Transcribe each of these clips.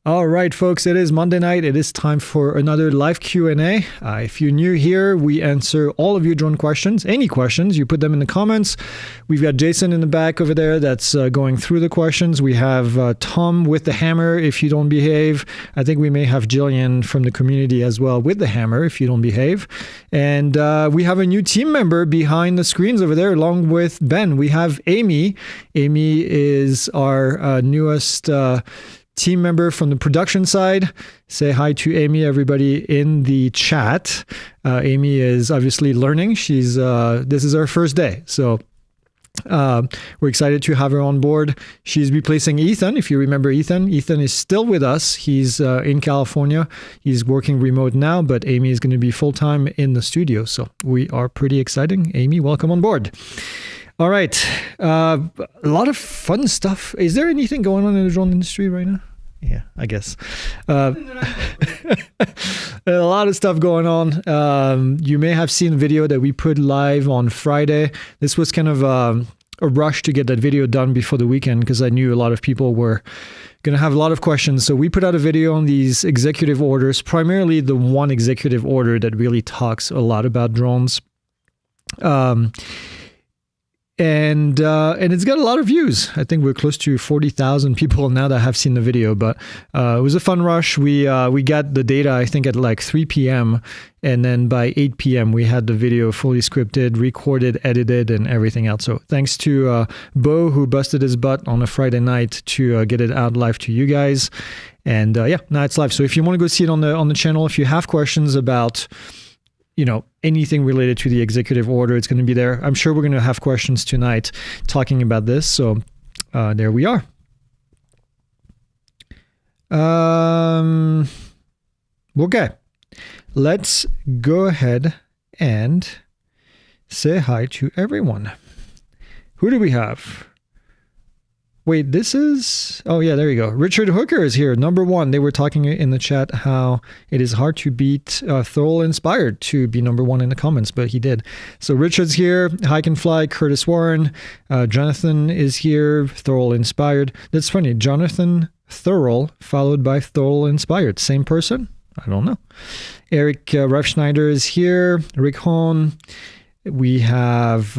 All right, folks, it is Monday night. It is time for another live Q&A. If you're new here, we answer all of your drone questions. Any questions, you put them in the comments. We've got Jason in the back over there that's going through the questions. We have Tom with the hammer if you don't behave. I think we may have Jillian from the community as well with the hammer if you don't behave. And we have a new team member behind the screens over there along with Ben. We have Amy. Amy is our newest team member from the production side. Say hi to Amy, everybody in the chat. Amy is obviously learning. She's this is her first day, so we're excited to have her on board. She's replacing Ethan. If you remember Ethan is still with us. He's in California. He's working remote now, but Amy is going to be full-time in the studio, so we are pretty exciting. Amy, welcome on board. All right, a lot of fun stuff. Is there anything going on in the drone industry right now? Yeah, I guess. A lot of stuff going on. You may have seen the video that we put live on Friday. This was kind of a rush to get that video done before the weekend because I knew a lot of people were going to have a lot of questions. So we put out a video on these executive orders, primarily the one executive order that really talks a lot about drones. And it's got a lot of views. I think we're close to 40,000 people now that have seen the video, but it was a fun rush. We got the data, I think, at like 3 p.m. And then by 8 p.m. we had the video fully scripted, recorded, edited, and everything else. So thanks to Bo, who busted his butt on a Friday night to get it out live to you guys. And yeah, now it's live. So if you want to go see it on the channel, if you have questions about anything related to the executive order, it's going to be there. I'm sure we're going to have questions tonight talking about this. So there we are. Okay. Let's go ahead and say hi to everyone. Who do we have? Wait, this is... Oh, yeah, there you go. Richard Hooker is here, number one. They were talking in the chat how it is hard to beat Thorold Inspired to be number one in the comments, but he did. So Richard's here, Hike and Fly, Curtis Warren, Jonathan is here, Thorold Inspired. That's funny, Jonathan Thorold followed by Thorold Inspired. Same person? I don't know. Eric Refschneider is here, Rick Hahn. We have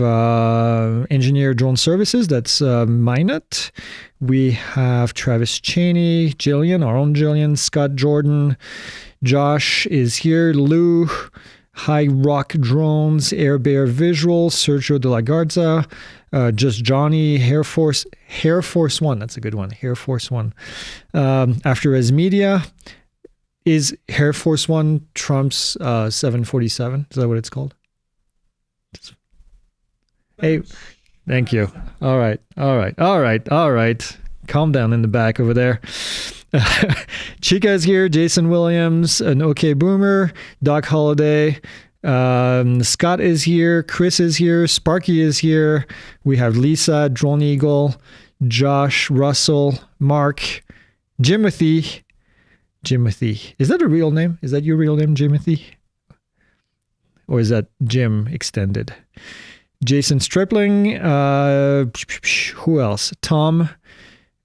Engineer Drone Services, that's Minot. We have Travis Cheney, Jillian, our own Jillian, Scott Jordan, Josh is here, Lou, High Rock Drones, Air Bear Visual, Sergio de la Garza, Just Johnny, Air Force One, that's a good one, Air Force One. After As Media, is Air Force One Trump's 747? Is that what it's called? Hey, thank you. All right. Calm down in the back over there. Chica is here. Jason Williams, an OK Boomer, Doc Holiday. Scott is here. Chris is here. Sparky is here. We have Lisa, Drone Eagle, Josh, Russell, Mark, Jimothy. Is that a real name? Is that your real name, Jimothy? Or is that Jim extended? Jason Stripling, who else? Tom,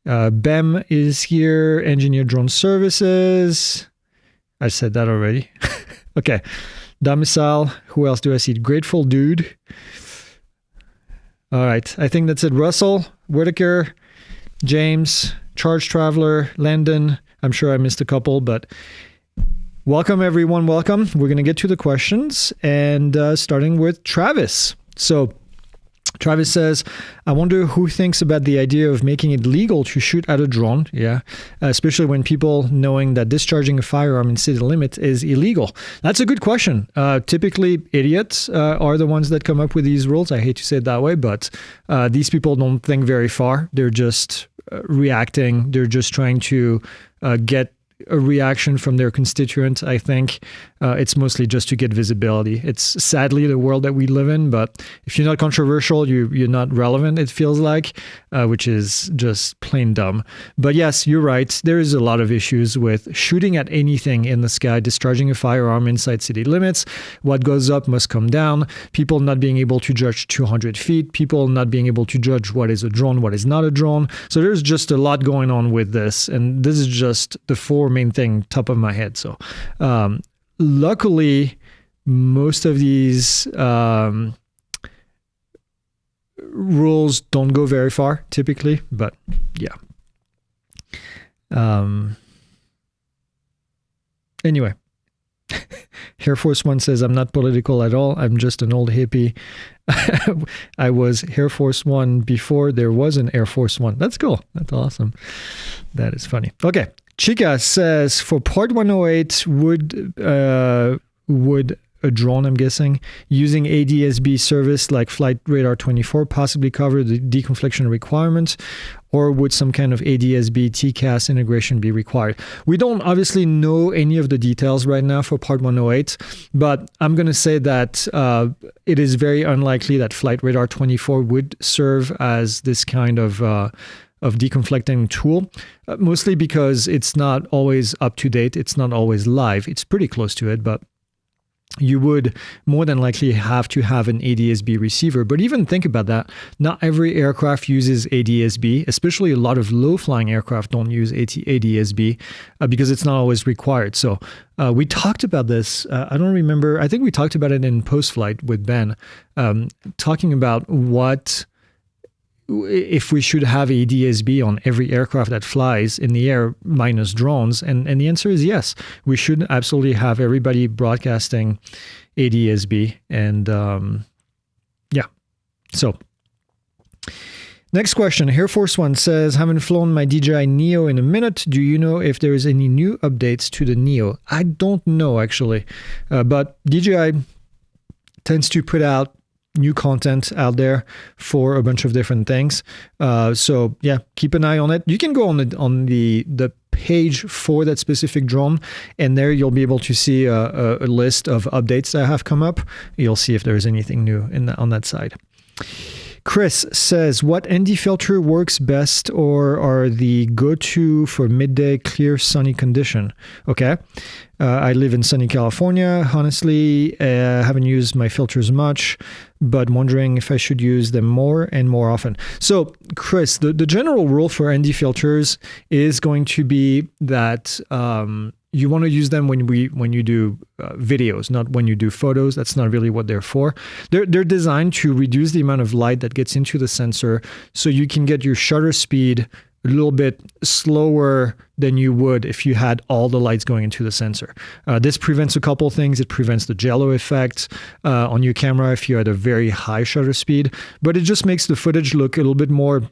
Bem is here, Engineer Drone Services. I said that already. Okay. Domicile, who else do I see? Grateful Dude. All right. I think that's it. Russell, Whitaker, James, Charge Traveler, Landon. I'm sure I missed a couple, but welcome everyone. Welcome. We're going to get to the questions and starting with Travis. So Travis says, I wonder who thinks about the idea of making it legal to shoot at a drone. Yeah. Especially when people knowing that discharging a firearm in city limits is illegal. That's a good question. Typically idiots are the ones that come up with these rules. I hate to say it that way, but these people don't think very far. They're just reacting. They're just trying to get a reaction from their constituent. I think it's mostly just to get visibility. It's sadly the world that we live in, but if you're not controversial, you're not relevant, it feels like, which is just plain dumb. But yes, you're right. There is a lot of issues with shooting at anything in the sky, discharging a firearm inside city limits. What goes up must come down. People not being able to judge 200 feet. People not being able to judge what is a drone, what is not a drone. So there's just a lot going on with this. And this is just the four main thing top of my head. So luckily, most of these rules don't go very far typically, but yeah. Anyway, Air Force One says, I'm not political at all. I'm just an old hippie. I was Air Force One before there was an Air Force One. That's cool. That's awesome. That is funny. Okay. Chica says, for part 108, would a drone, I'm guessing, using ADS-B service like Flight Radar 24 possibly cover the deconfliction requirements, or would some kind of ADS-B TCAS integration be required? We don't obviously know any of the details right now for part 108, but I'm going to say that it is very unlikely that Flight Radar 24 would serve as this kind of deconflicting tool, mostly because it's not always up to date. It's not always live. It's pretty close to it, but you would more than likely have to have an ADS-B receiver. But even think about that. Not every aircraft uses ADS-B, especially a lot of low-flying aircraft don't use ADS-B because it's not always required. So we talked about this. I don't remember. I think we talked about it in post-flight with Ben, talking about if we should have ADS-B on every aircraft that flies in the air minus drones. And the answer is yes. We should absolutely have everybody broadcasting ADS-B. And yeah. So next question. Air Force One says, haven't flown my DJI Neo in a minute. Do you know if there is any new updates to the Neo? I don't know, actually. But DJI tends to put out new content out there for a bunch of different things. So yeah, keep an eye on it. You can go on the page for that specific drone, and there you'll be able to see a list of updates that have come up. You'll see if there's anything new on that side. Chris says, what ND filter works best or are the go-to for midday clear sunny condition? Okay. I live in sunny California. Honestly, haven't used my filters much, but wondering if I should use them more and more often. So, Chris, the general rule for ND filters is going to be that you want to use them when you do videos, not when you do photos. That's not really what they're for. They're designed to reduce the amount of light that gets into the sensor, so you can get your shutter speed a little bit slower than you would if you had all the lights going into the sensor. This prevents a couple things. It prevents the jello effect on your camera if you had a very high shutter speed, but it just makes the footage look a little bit more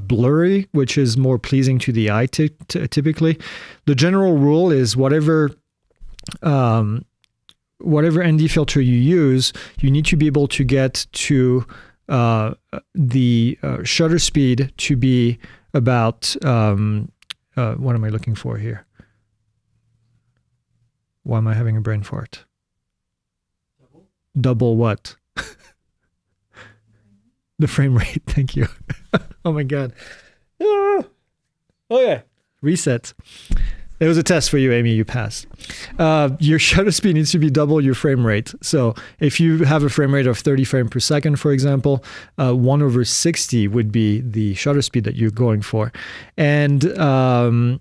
blurry, which is more pleasing to the eye typically. The general rule is whatever ND filter you use, you need to be able to get to the shutter speed to be about, what am I looking for here? Why am I having a brain fart? Double what? The frame rate. Thank you. Oh my God. Ah. Okay. Reset. It was a test for you, Amy. You passed. Your shutter speed needs to be double your frame rate. So if you have a frame rate of 30 frames per second, for example, 1/60 would be the shutter speed that you're going for. And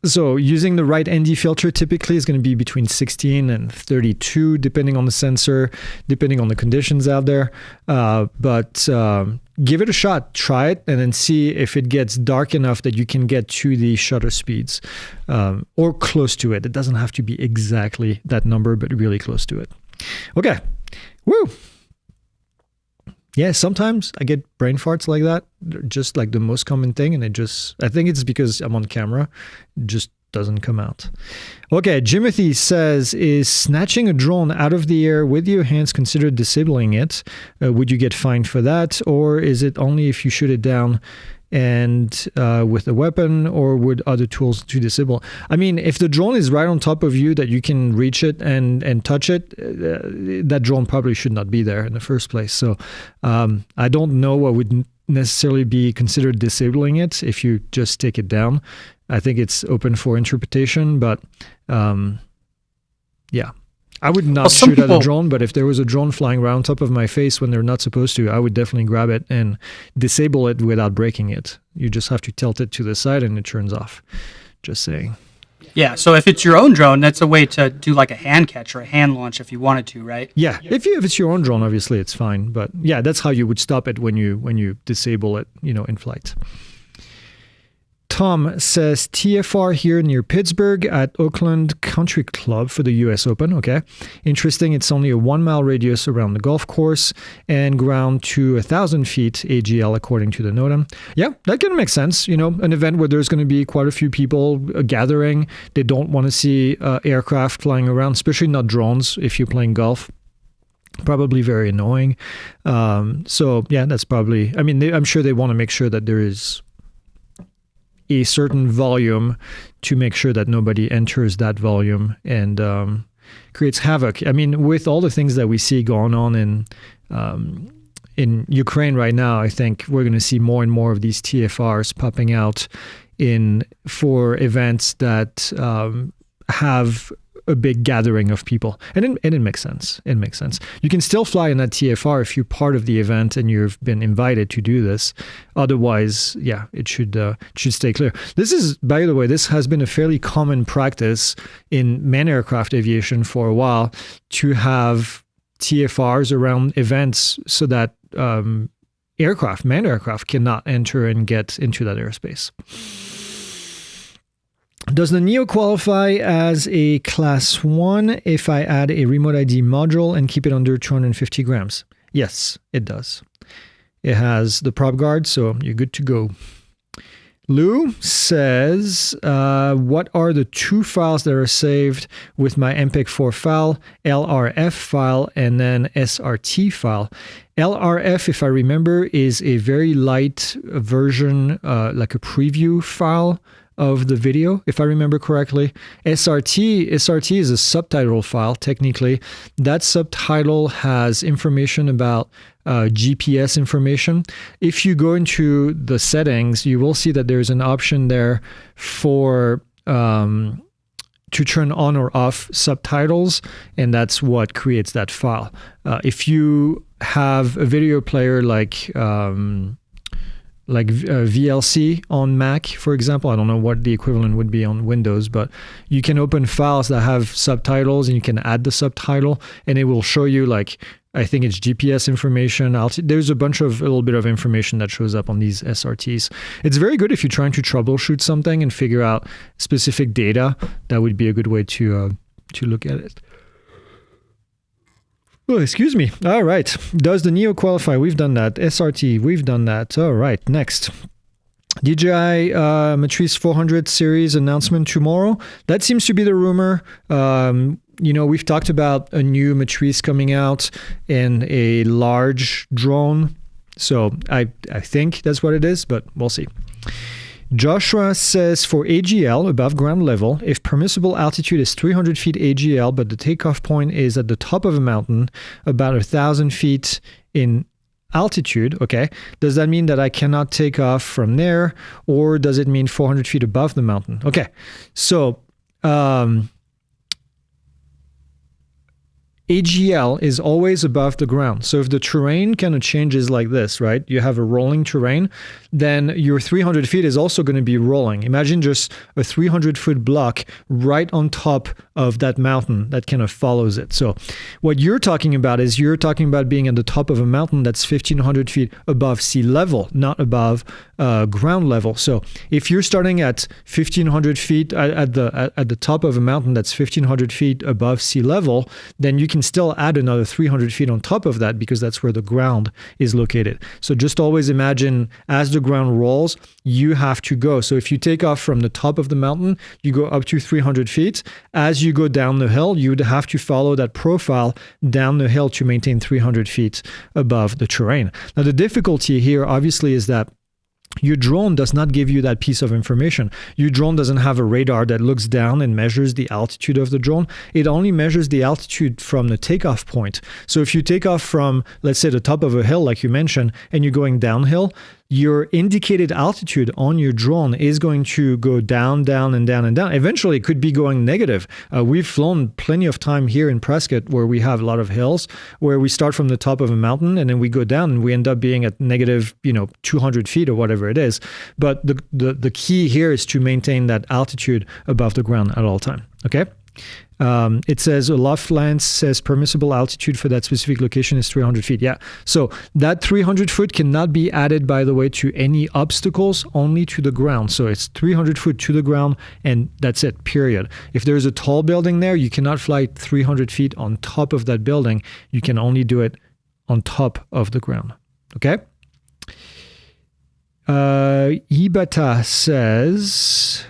so using the right ND filter typically is going to be between 16 and 32, depending on the sensor, depending on the conditions out there. But give it a shot, try it, and then see if it gets dark enough that you can get to the shutter speeds or close to it. It doesn't have to be exactly that number, but really close to it. Okay. Woo! Yeah, sometimes I get brain farts like that, just like the most common thing, and I think it's because I'm on camera, it just doesn't come out. Okay, Jimothy says, is snatching a drone out of the air with your hands considered disabling it? Would you get fined for that, or is it only if you shoot it down and with a weapon or with other tools to disable. I mean, if the drone is right on top of you that you can reach it and touch it, that drone probably should not be there in the first place. So I don't know what would necessarily be considered disabling it if you just take it down. I think it's open for interpretation, but yeah. I would not shoot at a drone, but if there was a drone flying around on top of my face when they're not supposed to, I would definitely grab it and disable it without breaking it. You just have to tilt it to the side and it turns off. Just saying. Yeah, so if it's your own drone, that's a way to do like a hand catch or a hand launch if you wanted to, right? Yeah, if it's your own drone, obviously it's fine. But yeah, that's how you would stop it when you disable it, in flight. Tom says TFR here near Pittsburgh at Oakland Country Club for the US Open. Okay. Interesting. It's only a 1 mile radius around the golf course and ground to 1,000 feet AGL according to the NOTAM. Yeah, that can make sense. An event where there's going to be quite a few people gathering. They don't want to see aircraft flying around, especially not drones if you're playing golf. Probably very annoying. So yeah, that's probably, I'm sure they want to make sure that there is a certain volume to make sure that nobody enters that volume and creates havoc. With all the things that we see going on in Ukraine right now, I think we're going to see more and more of these TFRs popping out for events that have a big gathering of people. And it makes sense. It makes sense. You can still fly in that TFR if you're part of the event and you've been invited to do this. Otherwise, yeah, it should stay clear. By the way, this has been a fairly common practice in manned aircraft aviation for a while to have TFRs around events so that manned aircraft cannot enter and get into that airspace. Does the Neo qualify as a Class 1 if I add a remote ID module and keep it under 250 grams? Yes, it does. It has the prop guard, so you're good to go. Lou says, what are the two files that are saved with my MPEG-4 file, LRF file, and then SRT file? LRF, if I remember, is a very light version, like a preview file of the video, if I remember correctly. SRT is a subtitle file, technically. That subtitle has information about GPS information. If you go into the settings, you will see that there's an option there for to turn on or off subtitles, and that's what creates that file. If you have a video player like VLC on Mac, for example. I don't know what the equivalent would be on Windows, but you can open files that have subtitles and you can add the subtitle and it will show you, I think it's GPS information. There's a little bit of information that shows up on these SRTs. It's very good if you're trying to troubleshoot something and figure out specific data. That would be a good way to look at it. Oh, excuse me. All right. Does the Neo qualify? We've done that. SRT, we've done that. All right. Next. DJI Matrice 400 series announcement tomorrow. That seems to be the rumor. We've talked about a new Matrice coming out in a large drone. So I think that's what it is, but we'll see. Joshua says for AGL, above ground level, if permissible altitude is 300 feet AGL, but the takeoff point is at the top of a mountain, about 1,000 feet in altitude, okay, does that mean that I cannot take off from there, or does it mean 400 feet above the mountain? Okay, so AGL is always above the ground. So if the terrain kind of changes like this, right? You have a rolling terrain, then your 300 feet is also going to be rolling. Imagine just a 300-foot block right on top of that mountain that kind of follows it. So what you're talking about is you're talking about being at the top of a mountain that's 1,500 feet above sea level, not above ground level. So if you're starting at 1,500 feet at the top of a mountain that's 1,500 feet above sea level, then you can still add another 300 feet on top of that because that's where the ground is located. So just always imagine as the ground rolls, you have to go. So if you take off from the top of the mountain, you go up to 300 feet. As you go down the hill, you would have to follow that profile down the hill to maintain 300 feet above the terrain. Now, the difficulty here, obviously, is that your drone does not give you that piece of information. Your drone doesn't have a radar that looks down and measures the altitude of the drone. It only measures the altitude from the takeoff point. So if you take off from, let's say, the top of a hill, like you mentioned, and you're going downhill, your indicated altitude on your drone is going to go down, down, and down, and down. Eventually, it could be going negative. We've flown plenty of time here in Prescott where we have a lot of hills, where we start from the top of a mountain and then we go down and we end up being at negative, 200 feet or whatever it is. But the key here is to maintain that altitude above the ground at all time. Okay. It says a loft length says permissible altitude for that specific location is 300 feet. Yeah. So that 300 foot cannot be added, by the way, to any obstacles, only to the ground. So it's 300 foot to the ground and that's it, period. If there's a tall building there, you cannot fly 300 feet on top of that building. You can only do it on top of the ground. Okay. Ibata says,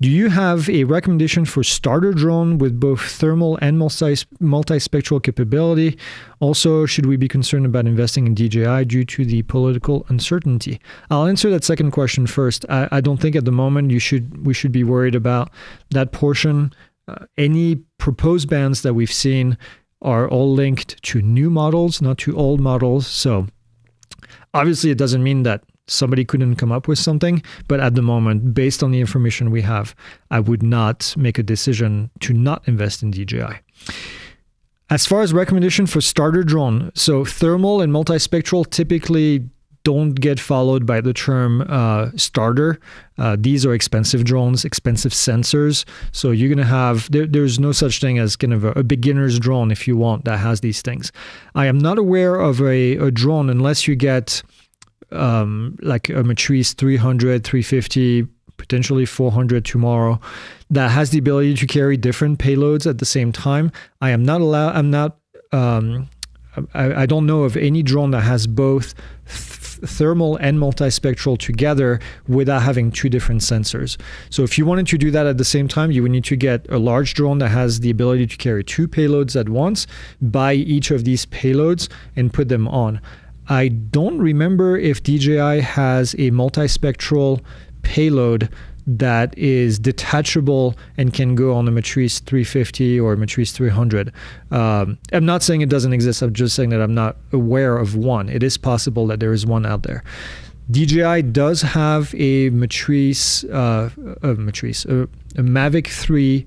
do you have a recommendation for starter drone with both thermal and multispectral capability? Also, should we be concerned about investing in DJI due to the political uncertainty? I'll answer that second question first. I don't think at the moment we should be worried about that portion. Any proposed bans that we've seen are all linked to new models, not to old models. So obviously it doesn't mean that somebody couldn't come up with something, but at the moment, based on the information we have, I would not make a decision to not invest in DJI. As far as recommendation for starter drone, so thermal and multispectral typically don't get followed by the term starter. These are expensive drones, expensive sensors. So you're going to have, there's no such thing as kind of a beginner's drone, if you want, that has these things. I am not aware of a drone unless you get like a Matrice 300, 350, potentially 400 tomorrow, that has the ability to carry different payloads at the same time. I don't know of any drone that has both thermal and multispectral together without having two different sensors. So if you wanted to do that at the same time, you would need to get a large drone that has the ability to carry two payloads at once, buy each of these payloads and put them on. I don't remember if DJI has a multispectral payload that is detachable and can go on a Matrice 350 or Matrice 300. I'm not saying it doesn't exist. I'm just saying that I'm not aware of one. It is possible that there is one out there. DJI does have a Mavic 3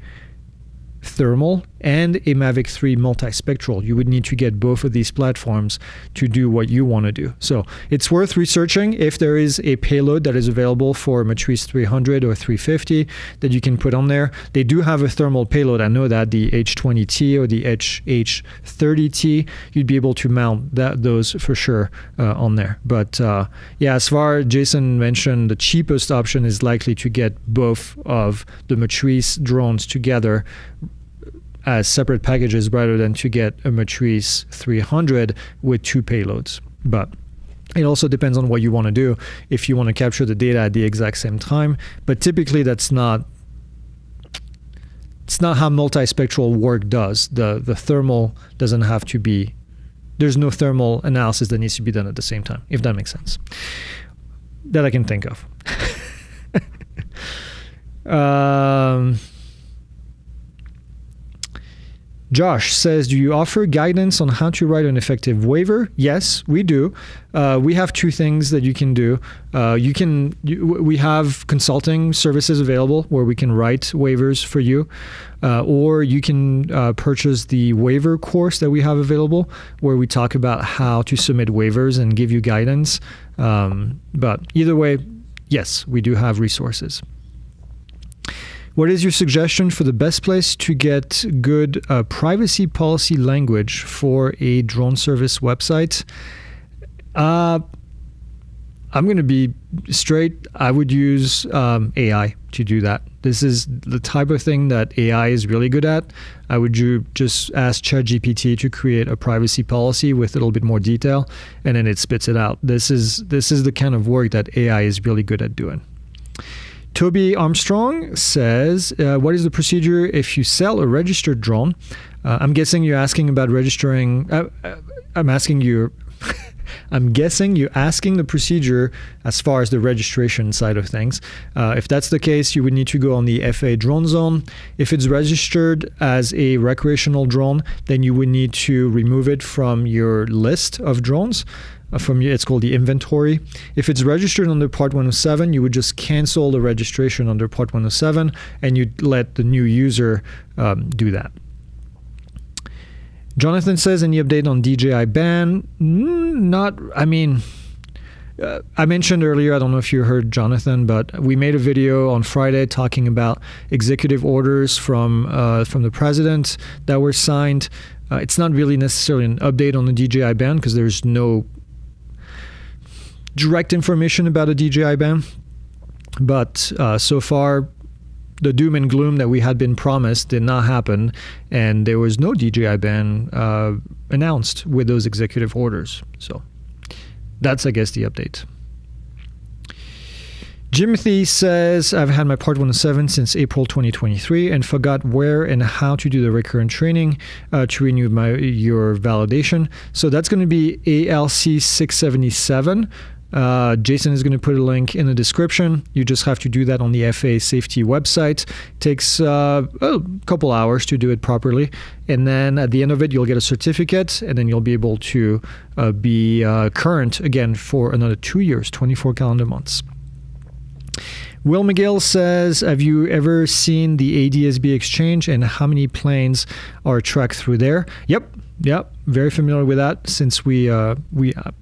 thermal and a Mavic 3 multispectral. You would need to get both of these platforms to do what you want to do. So it's worth researching if there is a payload that is available for Matrice 300 or 350 that you can put on there. They do have a thermal payload. I know that the H20T or the HH30T, you'd be able to mount those for sure on there. But yeah, as far as Jason mentioned, the cheapest option is likely to get both of the Matrice drones together as separate packages rather than to get a Matrice 300 with two payloads. But it also depends on what you want to do. If you want to capture the data at the exact same time, but typically it's not how multispectral work does. The thermal doesn't have to be, there's no thermal analysis that needs to be done at the same time, if that makes sense. That I can think of. Josh says, do you offer guidance on how to write an effective waiver? Yes, we do. We have two things that you can do. We have consulting services available where we can write waivers for you, or you can purchase the waiver course that we have available where we talk about how to submit waivers and give you guidance. But either way, yes, we do have resources. What is your suggestion for the best place to get good privacy policy language for a drone service website? I'm going to be straight. I would use AI to do that. This is the type of thing that AI is really good at. I would just ask ChatGPT to create a privacy policy with a little bit more detail, and then it spits it out. This is the kind of work that AI is really good at doing. Toby Armstrong says, what is the procedure if you sell a registered drone? I'm guessing you're asking about registering. I'm asking you I'm guessing you're asking the procedure as far as the registration side of things. If that's the case, you would need to go on the FAA drone zone. If it's registered as a recreational drone, then you would need to remove it from your list of drones. It's called the inventory. If it's registered under Part 107, you would just cancel the registration under Part 107 and you'd let the new user do that. Jonathan says, any update on DJI ban? I mentioned earlier, I don't know if you heard Jonathan, but we made a video on Friday talking about executive orders from the president that were signed. It's not really necessarily an update on the DJI ban because there's no direct information about a DJI ban. But so far, the doom and gloom that we had been promised did not happen, and there was no DJI ban announced with those executive orders. So that's, I guess, the update. Jimothy says, I've had my Part 107 since April 2023 and forgot where and how to do the recurrent training to renew your validation. So that's going to be ALC 677. Jason is going to put a link in the description. You just have to do that on the FAA safety website. It takes a couple hours to do it properly. And then at the end of it, you'll get a certificate, and then you'll be able to be current again for another 2 years, 24 calendar months. Will McGill says, have you ever seen the ADSB exchange and how many planes are tracked through there? Yep, very familiar with that since I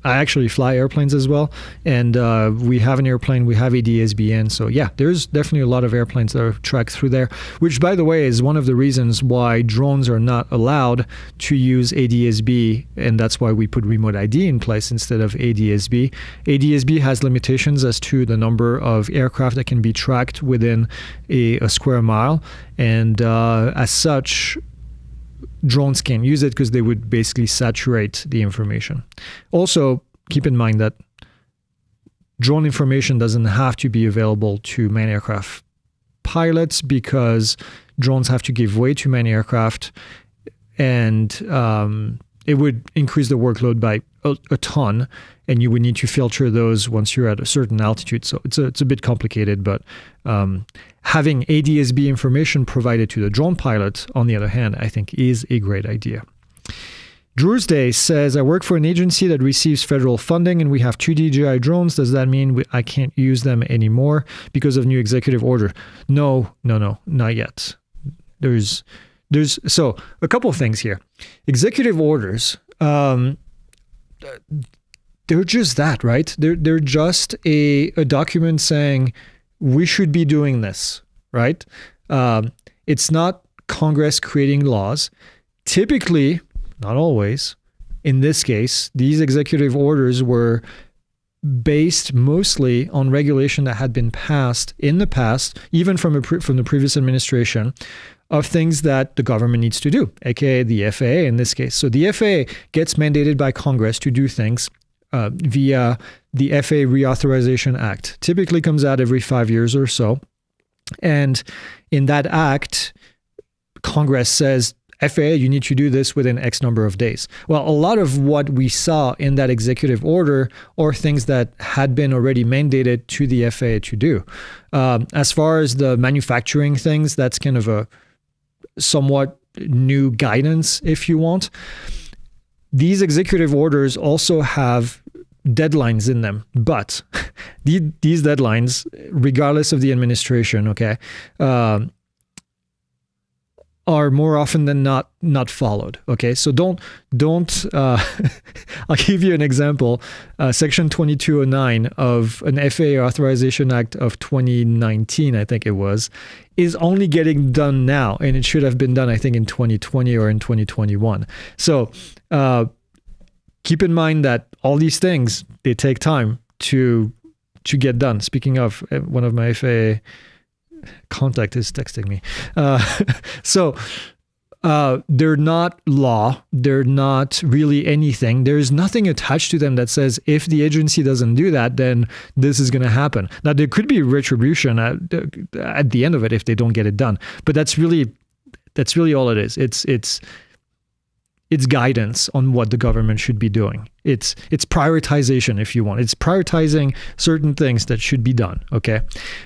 actually fly airplanes as well, and we have an airplane, we have ADSB in, so yeah, there's definitely a lot of airplanes that are tracked through there, which by the way is one of the reasons why drones are not allowed to use ADSB, and that's why we put remote ID in place instead of ADSB. ADSB has limitations as to the number of aircraft that can be tracked within a square mile, and as such, drones can't use it because they would basically saturate the information. Also, keep in mind that drone information doesn't have to be available to manned aircraft pilots because drones have to give way to manned aircraft, and it would increase the workload by a ton, and you would need to filter those once you're at a certain altitude. So it's a bit complicated, but having ADSB information provided to the drone pilot, on the other hand, I think is a great idea. Drew's Day says, I work for an agency that receives federal funding and we have 2 DJI drones. Does that mean I can't use them anymore because of new executive order? No, not yet. There's so a couple of things here. Executive orders, they're just that, right? They're just a document saying we should be doing this, right? It's not Congress creating laws. Typically, not always, in this case, these executive orders were based mostly on regulation that had been passed in the past, even from the previous administration, of things that the government needs to do, aka the FAA in this case. So the FAA gets mandated by Congress to do things via the FAA Reauthorization Act. Typically comes out every 5 years or so. And in that act, Congress says, FAA, you need to do this within X number of days. Well, a lot of what we saw in that executive order are things that had been already mandated to the FAA to do. As far as the manufacturing things, that's kind of a somewhat new guidance, if you want. These executive orders also have deadlines in them, but these deadlines, regardless of the administration, okay, are more often than not followed. Okay, so don't. I'll give you an example. Section 2209 of an FAA Authorization Act of 2019, I think it was, is only getting done now, and it should have been done, I think, in 2020 or in 2021. So keep in mind that all these things, they take time to get done. Speaking of, one of my FAA contact is texting me. So they're not law. They're not really anything. There's nothing attached to them that says if the agency doesn't do that, then this is going to happen. Now, there could be retribution at the end of it if they don't get it done. But that's really all it is. it's guidance on what the government should be doing. It's prioritization, if you want. It's prioritizing certain things that should be done. Okay,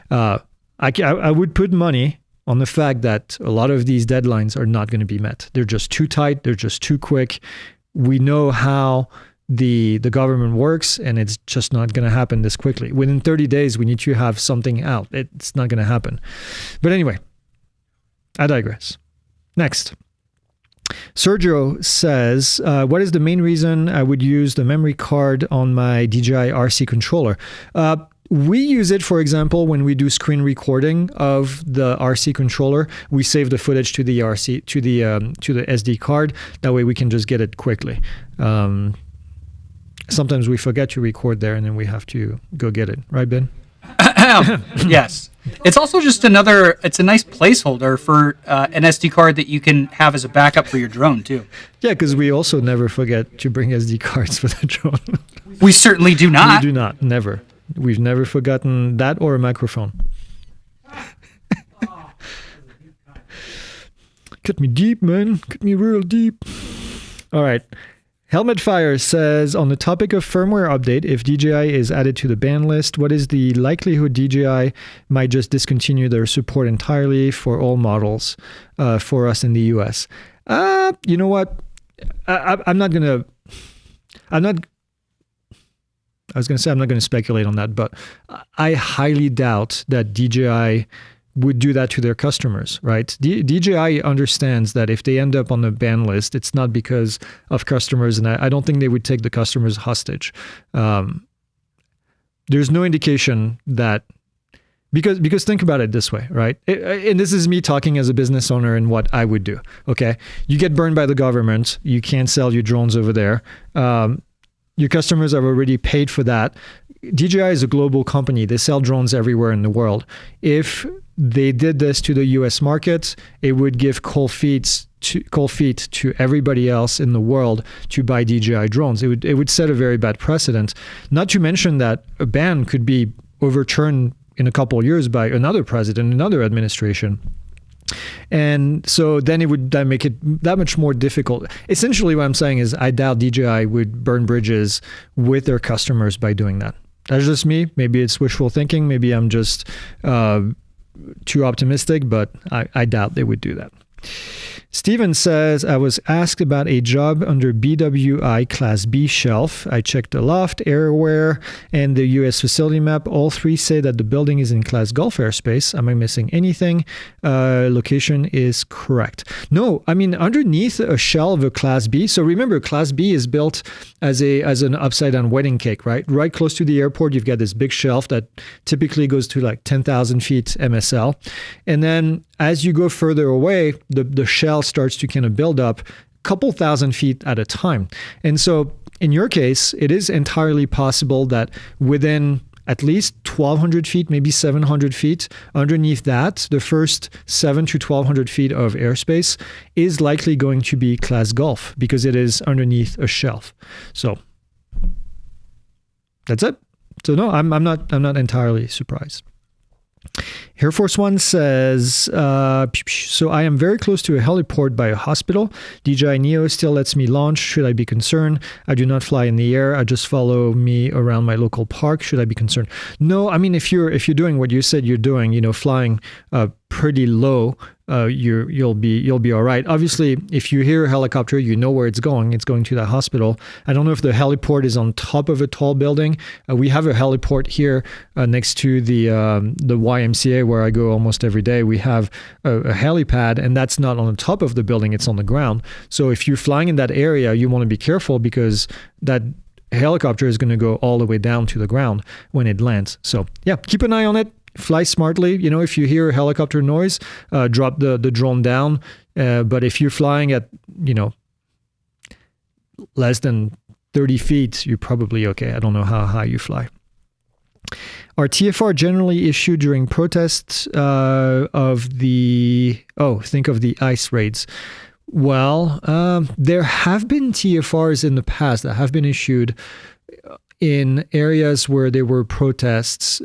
I would put money on the fact that a lot of these deadlines are not going to be met. They're just too tight. They're just too quick. We know how the government works, and it's just not going to happen this quickly. Within 30 days, we need to have something out. It's not going to happen. But anyway, I digress. Next. Sergio says, what is the main reason I would use the memory card on my DJI RC controller? We use it, for example, when we do screen recording of the RC controller. We save the footage to the RC to the SD card. That way, we can just get it quickly. Sometimes we forget to record there, and then we have to go get it. Right, Ben? Yes. It's also just it's a nice placeholder for an SD card that you can have as a backup for your drone, too. Yeah, because we also never forget to bring SD cards for the drone. We certainly do not. We do not. Never. We've never forgotten that or a microphone. Cut me deep, man. Cut me real deep. All right. Helmet Fire says, on the topic of firmware update, if DJI is added to the ban list, what is the likelihood DJI might just discontinue their support entirely for all models for us in the US? You know what? I'm not going to speculate on that, but I highly doubt that DJI would do that to their customers, right? DJI understands that if they end up on the ban list, it's not because of customers, and I don't think they would take the customers hostage. There's no indication that, because think about it this way, right? And this is me talking as a business owner and what I would do, okay? You get burned by the government, you can't sell your drones over there. Your customers have already paid for that. DJI is a global company. They sell drones everywhere in the world. If they did this to the US market, it would give cold feet to everybody else in the world to buy DJI drones. It would set a very bad precedent. Not to mention that a ban could be overturned in a couple of years by another president, another administration. And so then it would make it that much more difficult. Essentially, what I'm saying is I doubt DJI would burn bridges with their customers by doing that. That's just me. Maybe it's wishful thinking. Maybe I'm just too optimistic, but I doubt they would do that. Steven says, I was asked about a job under BWI Class B shelf. I checked the loft, airware, and the US facility map. All three say that the building is in Class Gulf airspace. Am I missing anything? Location is correct. No, I mean, underneath a shell of a Class B. So remember, Class B is built as an upside-down wedding cake, right? Right close to the airport, you've got this big shelf that typically goes to like 10,000 feet MSL. And then as you go further away, the shell starts to kind of build up a couple thousand feet at a time. And so in your case, it is entirely possible that within at least 1,200 feet, maybe 700 feet, underneath that, the first 7 to 1,200 feet of airspace is likely going to be Class Gulf because it is underneath a shelf. So that's it. So no, I'm not entirely surprised. Air Force One says, so I am very close to a heliport by a hospital. DJI Neo still lets me launch. Should I be concerned? I do not fly in the air. I just follow me around my local park. Should I be concerned? No, I mean, if you're doing what you said you're doing, flying pretty low, you'll be all right. Obviously, if you hear a helicopter, you know where it's going. It's going to that hospital. I don't know if the heliport is on top of a tall building. We have a heliport here next to the YMCA where I go almost every day. We have a helipad, and that's not on the top of the building. It's on the ground. So if you're flying in that area, you want to be careful because that helicopter is going to go all the way down to the ground when it lands. So yeah, keep an eye on it. Fly smartly. If you hear a helicopter noise, drop the drone down. But if you're flying at, less than 30 feet, you're probably okay. I don't know how high you fly. Are TFR generally issued during protests think of the ICE raids? Well, there have been TFRs in the past that have been issued in areas where there were protests.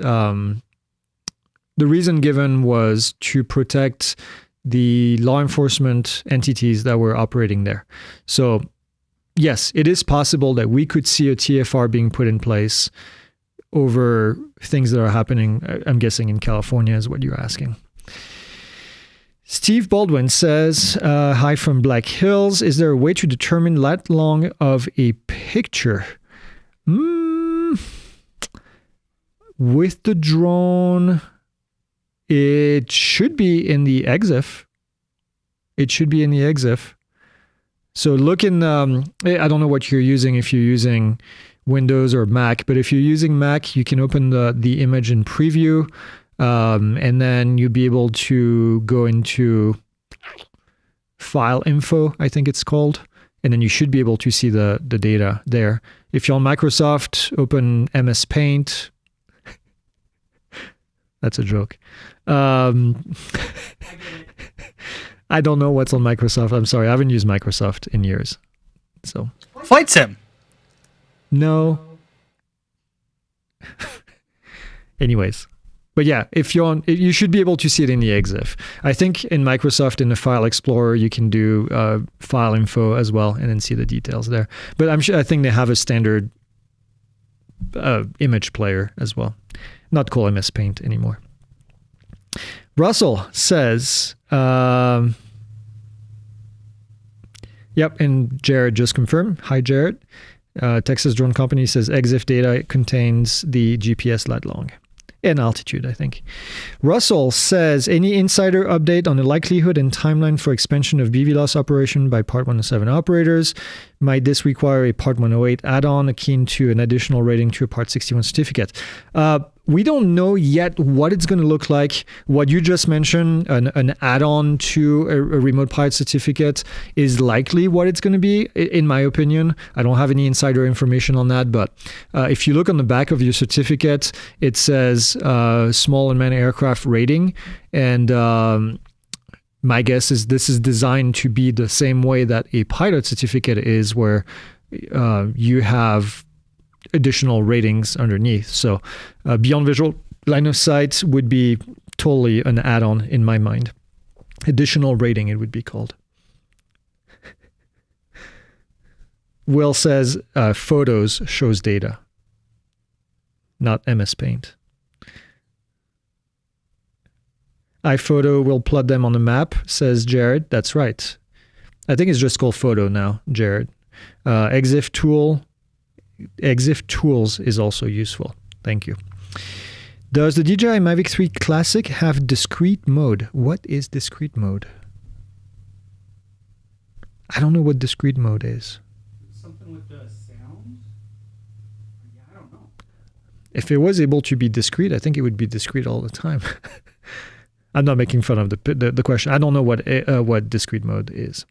The reason given was to protect the law enforcement entities that were operating there. So yes, it is possible that we could see a TFR being put in place over things that are happening, I'm guessing in California is what you're asking. Steve Baldwin says, hi from Black Hills. Is there a way to determine lat long of a picture? With the drone, it should be in the EXIF. It should be in the EXIF. So look in, I don't know what you're using, if you're using Windows or Mac, but if you're using Mac, you can open the image in preview, and then you'll be able to go into file info, I think it's called, and then you should be able to see the data there. If you're on Microsoft, open MS Paint. That's a joke. I don't know what's on Microsoft. I'm sorry. I haven't used Microsoft in years. So Flight Sim. No. Anyways. But yeah, if you're on, you should be able to see it in the EXIF. I think in Microsoft, in the File Explorer, you can do file info as well and then see the details there. But I think they have a standard image player as well. Not called MS Paint anymore. Russell says, yep, and Jared just confirmed. Hi, Jared. Texas Drone Company says EXIF data contains the GPS lat long and altitude, I think. Russell says, any insider update on the likelihood and timeline for expansion of BVLOS operation by Part 107 operators? Might this require a Part 108 add-on akin to an additional rating to a Part 61 certificate? We don't know yet what it's going to look like. What you just mentioned, an add-on to a remote pilot certificate, is likely what it's going to be, in my opinion. I don't have any insider information on that, but if you look on the back of your certificate, it says small unmanned aircraft rating, and my guess is this is designed to be the same way that a pilot certificate is, where you have additional ratings underneath. So beyond visual line of sight would be totally an add-on in my mind. Additional rating, it would be called. Will says photos shows data, not MS Paint. iPhoto will plot them on the map, says Jared. That's right. I think it's just called photo now, Jared. EXIF tools is also useful. Thank you. Does the DJI Mavic 3 Classic have discrete mode? What is discrete mode? I don't know what discrete mode is. Something with the sound? Yeah, I don't know. If it was able to be discrete, I think it would be discrete all the time. I'm not making fun of the question. I don't know what discrete mode is.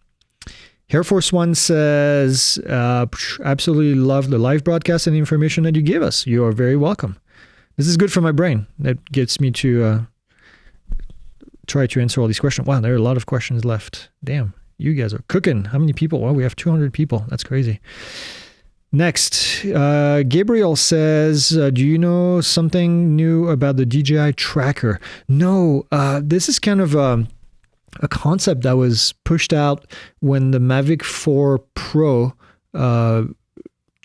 Air Force One says, absolutely love the live broadcast and the information that you give us. You are very welcome. This is good for my brain. That gets me to try to answer all these questions. Wow, there are a lot of questions left. Damn, you guys are cooking. How many people? Well, we have 200 people. That's crazy. Next, Gabriel says, do you know something new about the DJI tracker? No, this is kind of a concept that was pushed out when the Mavic 4 Pro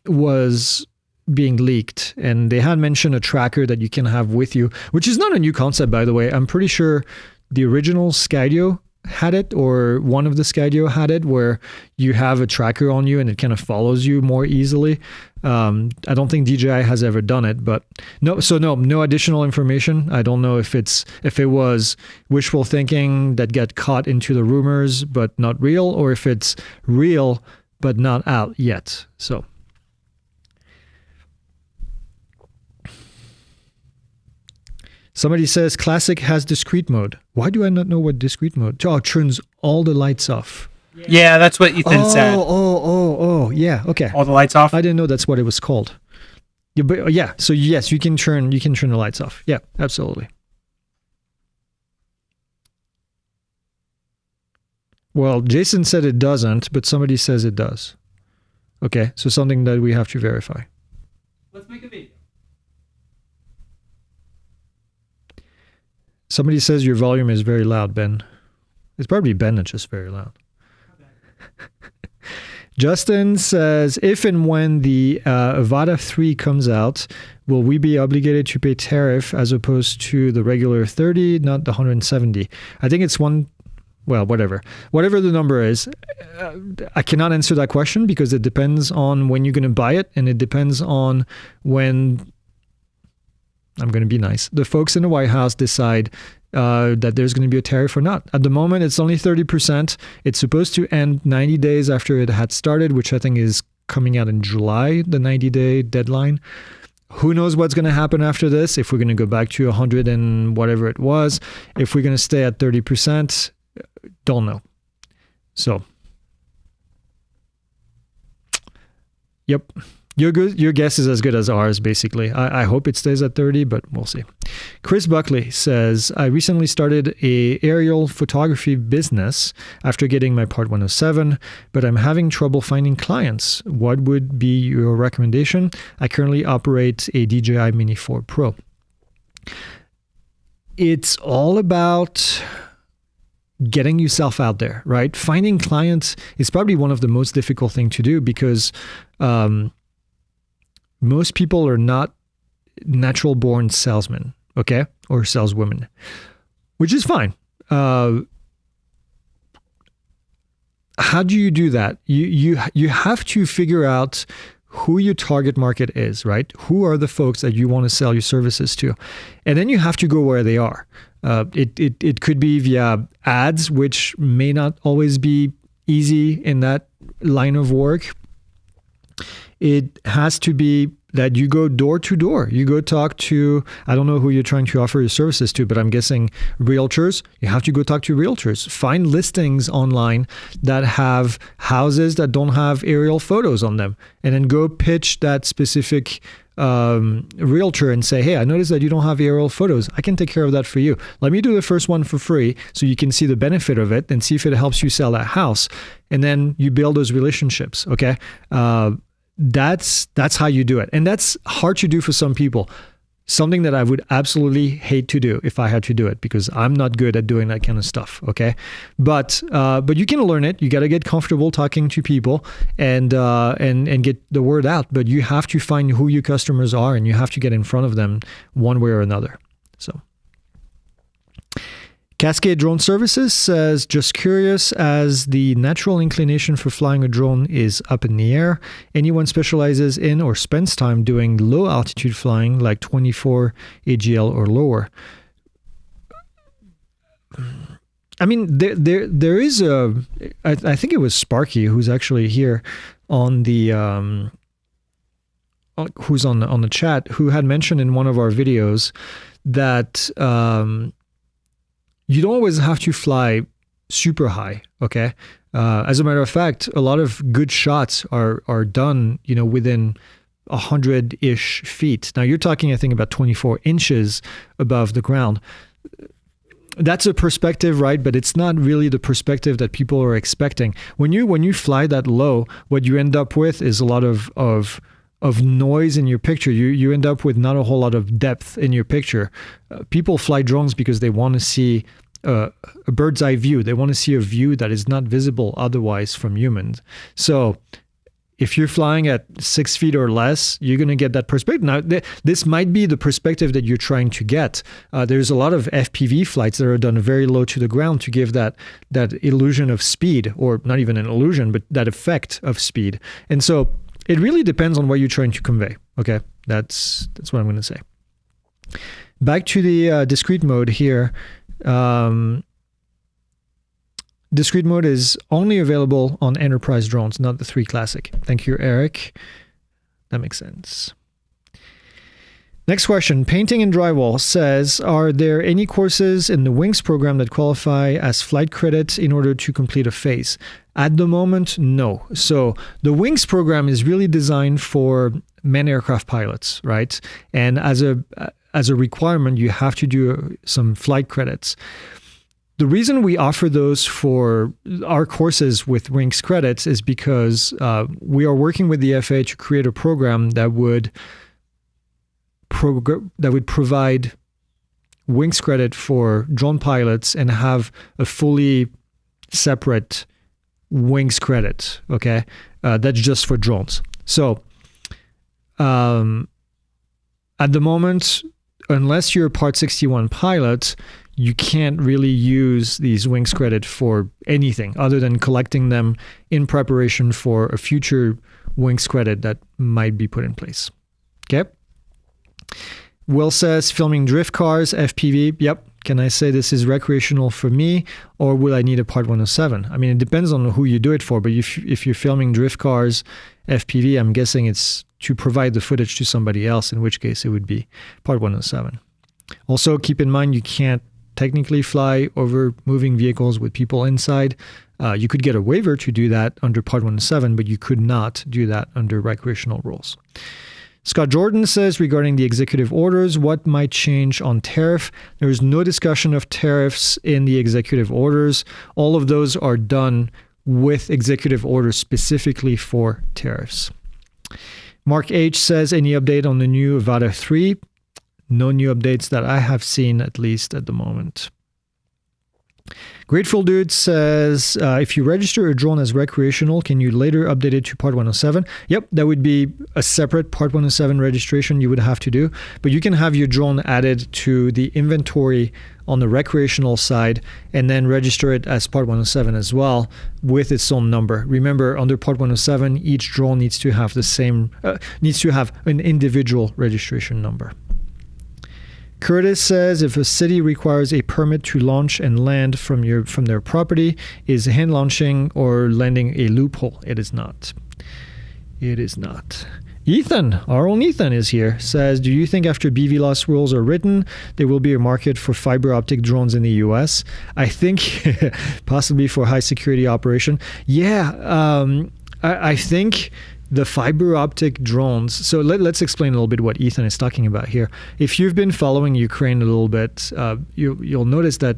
was being leaked, and they had mentioned a tracker that you can have with you, which is not a new concept, by the way. I'm pretty sure the original Skydio had it, or one of the Skydio had it, where you have a tracker on you and it kind of follows you more easily. I don't think DJI has ever done it, but no additional information. I don't know if it was wishful thinking that got caught into the rumors but not real, or if it's real but not out yet. So somebody says Classic has discrete mode. Why do I not know what discrete mode? Oh, it turns all the lights off. Yeah, that's what Ethan said. Oh, yeah, okay. All the lights off? I didn't know that's what it was called. Yeah, but yeah, so yes, you can turn the lights off. Yeah, absolutely. Well, Jason said it doesn't, but somebody says it does. Okay, so something that we have to verify. Let's make a video. Somebody says your volume is very loud, Ben. It's probably Ben that's just very loud. Justin says, if and when the Avata 3 comes out, will we be obligated to pay tariff as opposed to the regular 30, not the 170? I think it's whatever the number is. I cannot answer that question because it depends on when you're going to buy it, and it depends on when, I'm going to be nice, the folks in the White House decide that there's going to be a tariff or not. At the moment, it's only 30%. It's supposed to end 90 days after it had started, which I think is coming out in July, the 90-day deadline. Who knows what's going to happen after this, if we're going to go back to 100 and whatever it was, if we're going to stay at 30%, don't know. So, yep. Your guess is as good as ours, basically. I hope it stays at 30, but we'll see. Chris Buckley says, I recently started a aerial photography business after getting my Part 107, but I'm having trouble finding clients. What would be your recommendation? I currently operate a DJI Mini 4 Pro. It's all about getting yourself out there, right? Finding clients is probably one of the most difficult things to do because most people are not natural born salesmen, okay? Or saleswomen, which is fine. How do you do that? You have to figure out who your target market is, right? Who are the folks that you want to sell your services to? And then you have to go where they are. It could be via ads, which may not always be easy in that line of work. It has to be that you go door to door. You go talk to, I don't know who you're trying to offer your services to, but I'm guessing realtors. You have to go talk to realtors. Find listings online that have houses that don't have aerial photos on them, and then go pitch that specific realtor and say, hey, I noticed that you don't have aerial photos. I can take care of that for you. Let me do the first one for free so you can see the benefit of it and see if it helps you sell that house. And then you build those relationships, okay? That's how you do it. And that's hard to do for some people. Something that I would absolutely hate to do if I had to do it, because I'm not good at doing that kind of stuff, okay? But you can learn it. You got to get comfortable talking to people and get the word out. But you have to find who your customers are, and you have to get in front of them one way or another. So Cascade Drone Services says, just curious, as the natural inclination for flying a drone is up in the air, anyone specializes in or spends time doing low altitude flying like 24 AGL or lower? I mean, there is I think it was Sparky who's actually here on the who's on the chat, who had mentioned in one of our videos that you don't always have to fly super high, okay? As a matter of fact, a lot of good shots are done, within 100-ish feet. Now you're talking, I think, about 24 inches above the ground. That's a perspective, right? But it's not really the perspective that people are expecting. When you fly that low, what you end up with is a lot of noise in your picture. You end up with not a whole lot of depth in your picture. People fly drones because they want to see a bird's eye view. They want to see a view that is not visible otherwise from humans. So if you're flying at 6 feet or less, you're going to get that perspective. Now, this might be the perspective that you're trying to get. There's a lot of FPV flights that are done very low to the ground to give that illusion of speed, or not even an illusion, but that effect of speed. And so it really depends on what you're trying to convey. Okay, that's what I'm going to say. Back to the discrete mode here. Discrete mode is only available on enterprise drones, not the 3 Classic. Thank you, Eric. That makes sense. Next question. Painting and Drywall says, are there any courses in the Wings program that qualify as flight credits in order to complete a phase? At the moment, no. So the Wings program is really designed for manned aircraft pilots, right? And as a requirement, you have to do some flight credits. The reason we offer those for our courses with Wings credits is because we are working with the FAA to create a program that would provide Wings credit for drone pilots and have a fully separate wings credit. Okay, that's just for drones. So at the moment, unless you're a Part 61 pilot, you can't really use these wings credit for anything other than collecting them in preparation for a future wings credit that might be put in place. Okay. Will says, filming drift cars, FPV. Yep. Can I say this is recreational for me, or will I need a Part 107? I mean, it depends on who you do it for, but if you're filming drift cars, FPV, I'm guessing it's to provide the footage to somebody else, in which case it would be Part 107. Also, keep in mind, you can't technically fly over moving vehicles with people inside. You could get a waiver to do that under Part 107, but you could not do that under recreational rules. Scott Jordan says, regarding the executive orders, what might change on tariff? There is no discussion of tariffs in the executive orders. All of those are done with executive orders specifically for tariffs. Mark H says, any update on the new Avata 3? No new updates that I have seen, at least at the moment. Grateful Dude says, if you register a drone as recreational, can you later update it to Part 107? Yep, that would be a separate Part 107 registration you would have to do. But you can have your drone added to the inventory on the recreational side and then register it as Part 107 as well with its own number. Remember, under Part 107, each drone needs to have an individual registration number. Curtis says, if a city requires a permit to launch and land from their property, is hand launching or landing a loophole? It is not. It is not. Ethan, our own Ethan is here, says, do you think after BVLOS rules are written, there will be a market for fiber optic drones in the US? I think possibly for high security operation. Yeah, I think the fiber optic drones. So let's explain a little bit what Ethan is talking about here. If you've been following Ukraine a little bit, you'll notice that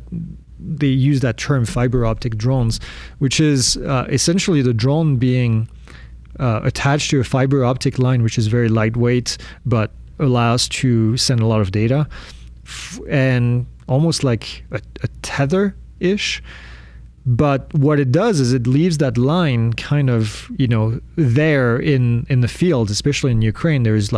they use that term fiber optic drones, which is essentially the drone being attached to a fiber optic line, which is very lightweight, but allows to send a lot of data and almost like a tether-ish. But what it does is it leaves that line kind of, there in the field, especially in Ukraine. There's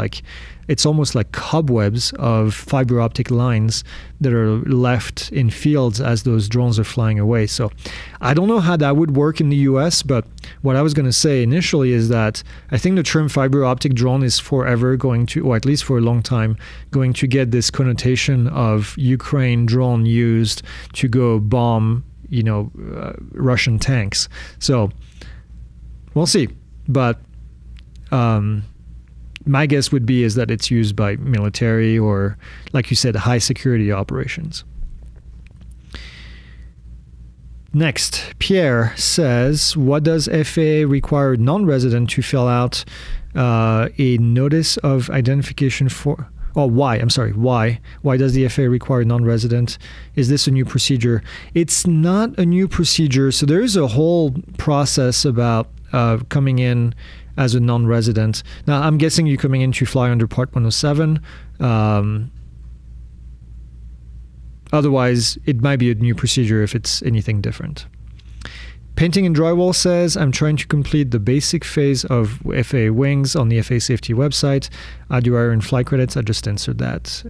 it's almost like cobwebs of fiber optic lines that are left in fields as those drones are flying away. So I don't know how that would work in the US, but what I was going to say initially is that I think the term fiber optic drone is forever going to, or at least for a long time, going to get this connotation of Ukraine drone used to go bomb Russian tanks. So we'll see. But my guess would be is that it's used by military or, like you said, high security operations. Next, Pierre says, what does FAA require non-resident to fill out a notice of identification for? Oh, why? I'm sorry. Why? Why does the FAA require non-resident? Is this a new procedure? It's not a new procedure. So there is a whole process about coming in as a non-resident. Now, I'm guessing you're coming in to fly under Part 107. Otherwise, it might be a new procedure if it's anything different. Painting and Drywall says, I'm trying to complete the basic phase of FAA wings on the FAA safety website. Do I earn flight credits? I just answered that.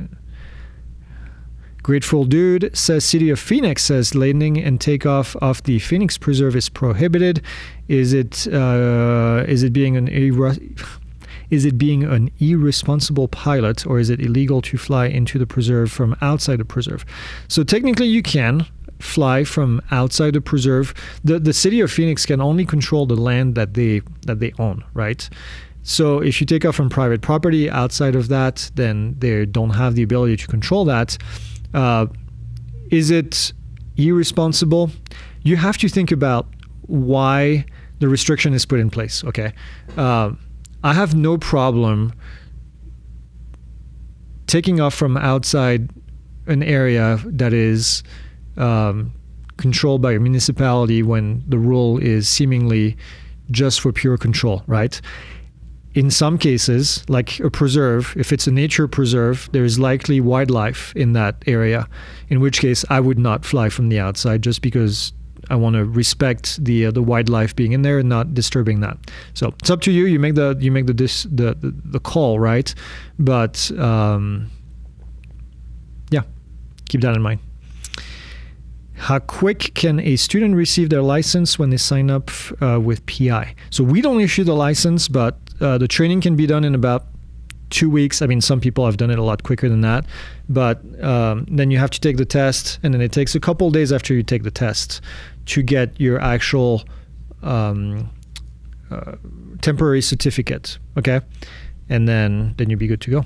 Grateful Dude says, City of Phoenix says landing and takeoff of the Phoenix Preserve is prohibited. Is it being an irresponsible pilot, or is it illegal to fly into the preserve from outside the preserve? So technically you can fly from outside the preserve. The city of Phoenix can only control the land that they own, right? So if you take off from private property outside of that, then they don't have the ability to control that. Is it irresponsible? You have to think about why the restriction is put in place, okay? I have no problem taking off from outside an area that is controlled by a municipality when the rule is seemingly just for pure control, right? In some cases, like a preserve, if it's a nature preserve, there's likely wildlife in that area, in which case I would not fly from the outside just because I want to respect the wildlife being in there and not disturbing that. So it's up to you. You make the call, right? But yeah, keep that in mind. How quick can a student receive their license when they sign up with PI? So we don't issue the license, but the training can be done in about 2 weeks. I mean, some people have done it a lot quicker than that, but then you have to take the test, and then it takes a couple of days after you take the test to get your actual temporary certificate, okay? And then you'll be good to go.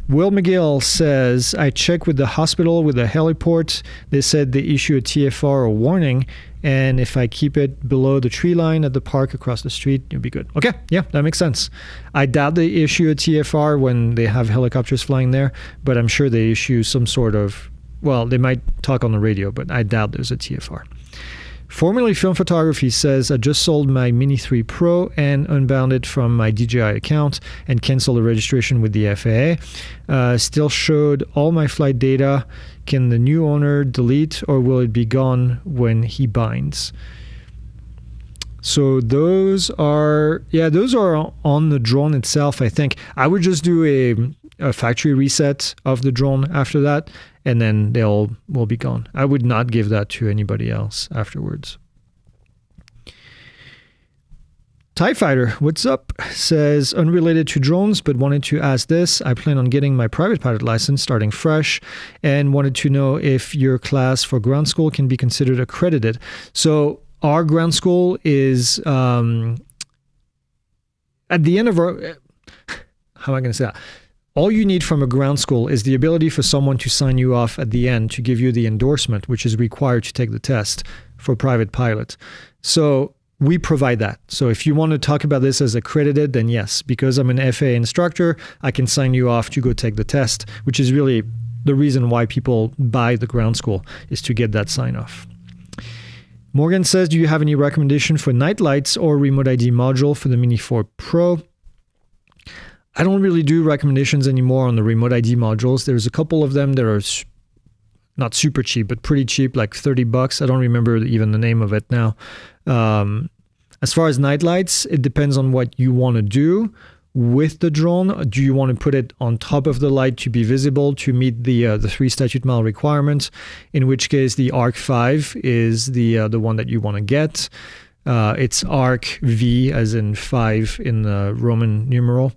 Will McGill says, I checked with the hospital with the heliport. They said they issue a TFR or warning, and if I keep it below the tree line at the park across the street, you'll be good. Okay, yeah, that makes sense. I doubt they issue a TFR when they have helicopters flying there, but I'm sure they issue some sort of, well, they might talk on the radio, but I doubt there's a TFR. Formerly Film Photography says, I just sold my Mini 3 Pro and unbounded from my DJI account and canceled the registration with the FAA. Still showed all my flight data. Can the new owner delete, or will it be gone when he binds? So those are on the drone itself, I think. I would just do a factory reset of the drone after that, and then will be gone. I would not give that to anybody else afterwards. TIE Fighter, what's up? Says, unrelated to drones, but wanted to ask this. I plan on getting my private pilot license starting fresh and wanted to know if your class for ground school can be considered accredited. So our ground school is at the end of our... How am I going to say that? All you need from a ground school is the ability for someone to sign you off at the end to give you the endorsement, which is required to take the test for private pilot. So we provide that. So if you want to talk about this as accredited, then yes, because I'm an FAA instructor, I can sign you off to go take the test, which is really the reason why people buy the ground school, is to get that sign off. Morgan says, do you have any recommendation for night lights or remote ID module for the Mini 4 Pro? I don't really do recommendations anymore on the remote ID modules. There's a couple of them that are not super cheap, but pretty cheap, like $30. I don't remember even the name of it now. As far as night lights, it depends on what you want to do with the drone. Do you want to put it on top of the light to be visible to meet the 3 statute mile requirements? In which case, the ARC 5 is the one that you want to get. It's ARC V as in 5 in the Roman numeral.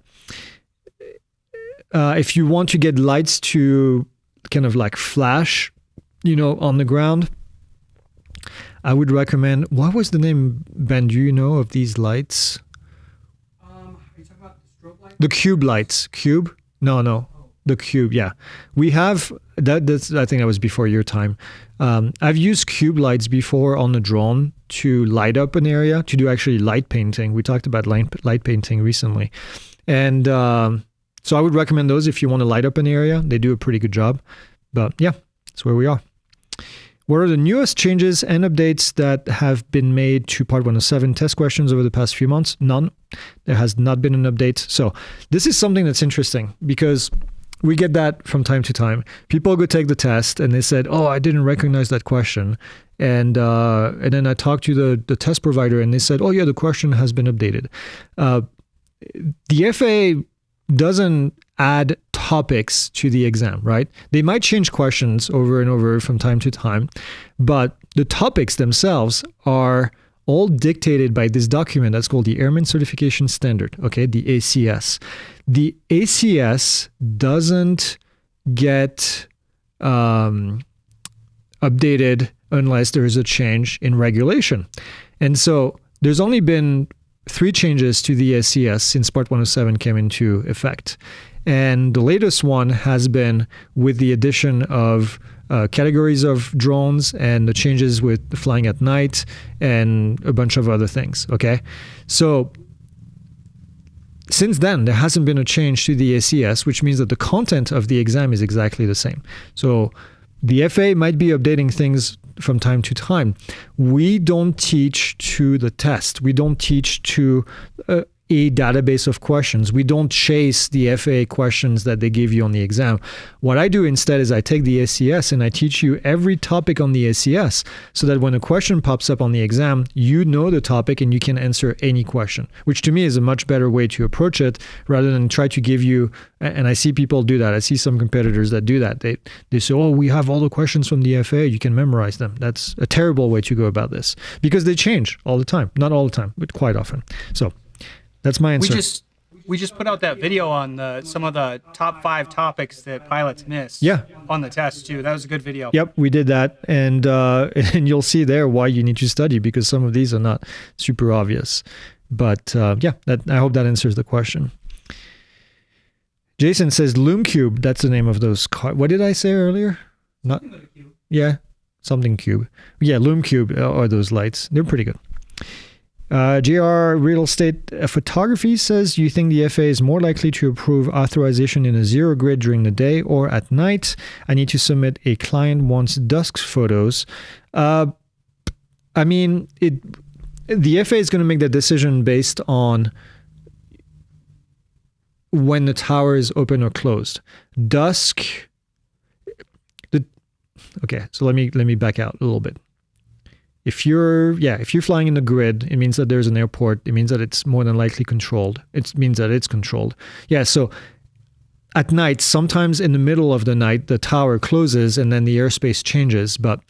If you want to get lights to kind of like flash, on the ground, I would recommend, what was the name, Ben, do you know, of these lights? Are you talking about the strobe lights? The cube lights. Cube? No. Oh. The cube, yeah. We have, that's, I think that was before your time. I've used cube lights before on the drone to light up an area, to do actually light painting. We talked about light painting recently. And so I would recommend those if you want to light up an area. They do a pretty good job. But yeah, that's where we are. What are the newest changes and updates that have been made to Part 107 test questions over the past few months? None. There has not been an update. So this is something that's interesting because we get that from time to time. People go take the test and they said, oh, I didn't recognize that question. And then I talked to the test provider and they said, oh yeah, the question has been updated. The FAA doesn't add topics to the exam, right? They might change questions over and over from time to time, but the topics themselves are all dictated by this document that's called the Airman Certification Standard, okay, the ACS. The ACS doesn't get updated unless there is a change in regulation. And so there's only been 3 changes to the ACS since Part 107 came into effect. And the latest one has been with the addition of categories of drones and the changes with flying at night and a bunch of other things, okay? So since then, there hasn't been a change to the ACS, which means that the content of the exam is exactly the same. So the FAA might be updating things from time to time. We don't teach to the test. We don't teach to, a database of questions. We don't chase the FAA questions that they give you on the exam. What I do instead is I take the SCS and I teach you every topic on the SCS so that when a question pops up on the exam, you know the topic and you can answer any question, which to me is a much better way to approach it rather than try to give you, and I see people do that. I see some competitors that do that. They say, oh, we have all the questions from the FAA. You can memorize them. That's a terrible way to go about this because they change all the time. Not all the time, but quite often. So that's my answer. We just put out that video on some of the top 5 topics that pilots miss. Yeah. On the test too. That was a good video. Yep, we did that, and you'll see there why you need to study because some of these are not super obvious. But I hope that answers the question. Jason says Loom Cube. That's the name of those cards. What did I say earlier? Not. Yeah, something cube. Yeah, Loom Cube are those lights. They're pretty good. JR Real Estate Photography says, you think the FAA is more likely to approve authorization in a zero grid during the day or at night? I need to submit a client wants dusk photos. The FAA is going to make that decision based on when the tower is open or closed. Dusk. Okay, so let me back out a little bit. If you're flying in the grid, it means that there's an airport. It means that it's more than likely controlled. It means that it's controlled. Yeah, so at night, sometimes in the middle of the night, the tower closes and then the airspace changes. But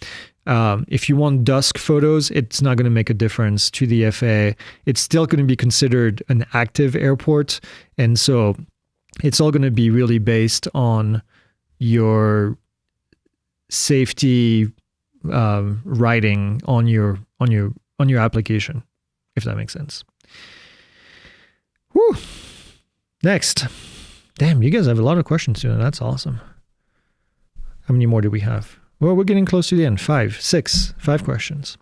if you want dusk photos, it's not going to make a difference to the FAA. It's still going to be considered an active airport. And so it's all going to be really based on your safety writing on your application, if that makes sense. Whew. Next. Damn, you guys have a lot of questions today. That's awesome. How many more do we have? Well, we're getting close to the end. 5 questions.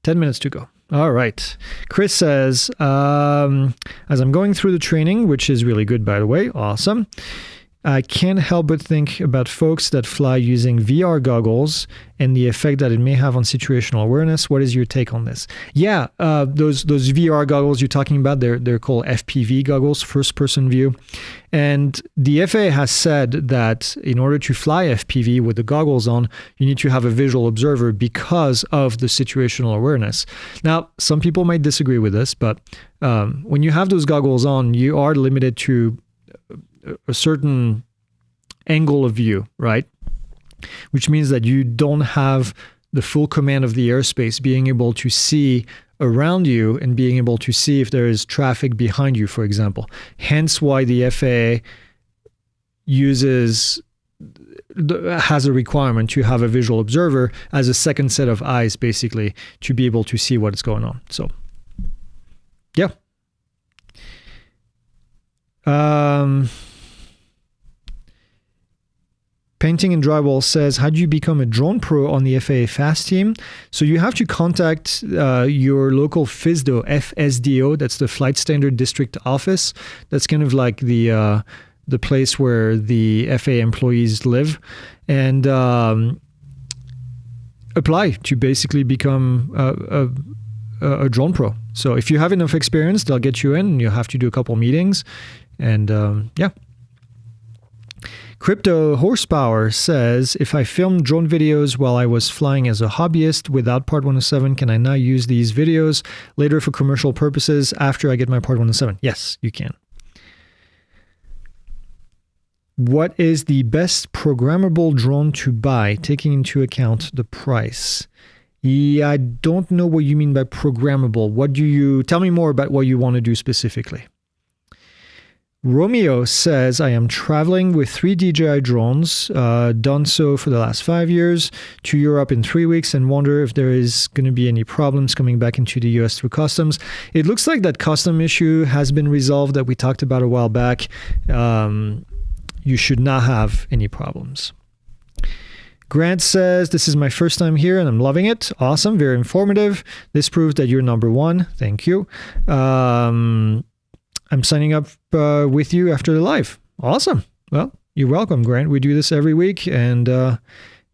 10 minutes to go. All right. Chris says, as I'm going through the training, which is really good, by the way, awesome, I can't help but think about folks that fly using VR goggles and the effect that it may have on situational awareness. What is your take on this? Yeah, those VR goggles you're talking about, they're called FPV goggles, first person view. And the FAA has said that in order to fly FPV with the goggles on, you need to have a visual observer because of the situational awareness. Now, some people might disagree with this, but when you have those goggles on, you are limited to a certain angle of view, right? Which means that you don't have the full command of the airspace, being able to see around you and being able to see if there is traffic behind you, for example. Hence why the FAA has a requirement to have a visual observer as a second set of eyes, basically, to be able to see what's going on. So, yeah. Painting and Drywall says, how do you become a drone pro on the FAA FAST team? So you have to contact your local FSDO, that's the Flight Standard District Office. That's kind of like the place where the FAA employees live, and apply to basically become a drone pro. So if you have enough experience, they'll get you in, and you'll have to do a couple meetings, and yeah. Crypto Horsepower says, if I filmed drone videos while I was flying as a hobbyist without Part 107, can I now use these videos later for commercial purposes after I get my Part 107? Yes, you can. What is the best programmable drone to buy, taking into account the price? Yeah, I don't know what you mean by programmable. Tell me more about what you want to do specifically. Romeo says, I am traveling with 3 DJI drones, done so for the last 5 years, to Europe in 3 weeks, and wonder if there is going to be any problems coming back into the US through customs. It looks like that custom issue has been resolved that we talked about a while back. You should not have any problems. Grant says, this is my first time here and I'm loving it. Awesome, very informative. This proves that you're number one. Thank you. I'm signing up with you after the live. Awesome. Well, you're welcome, Grant. We do this every week and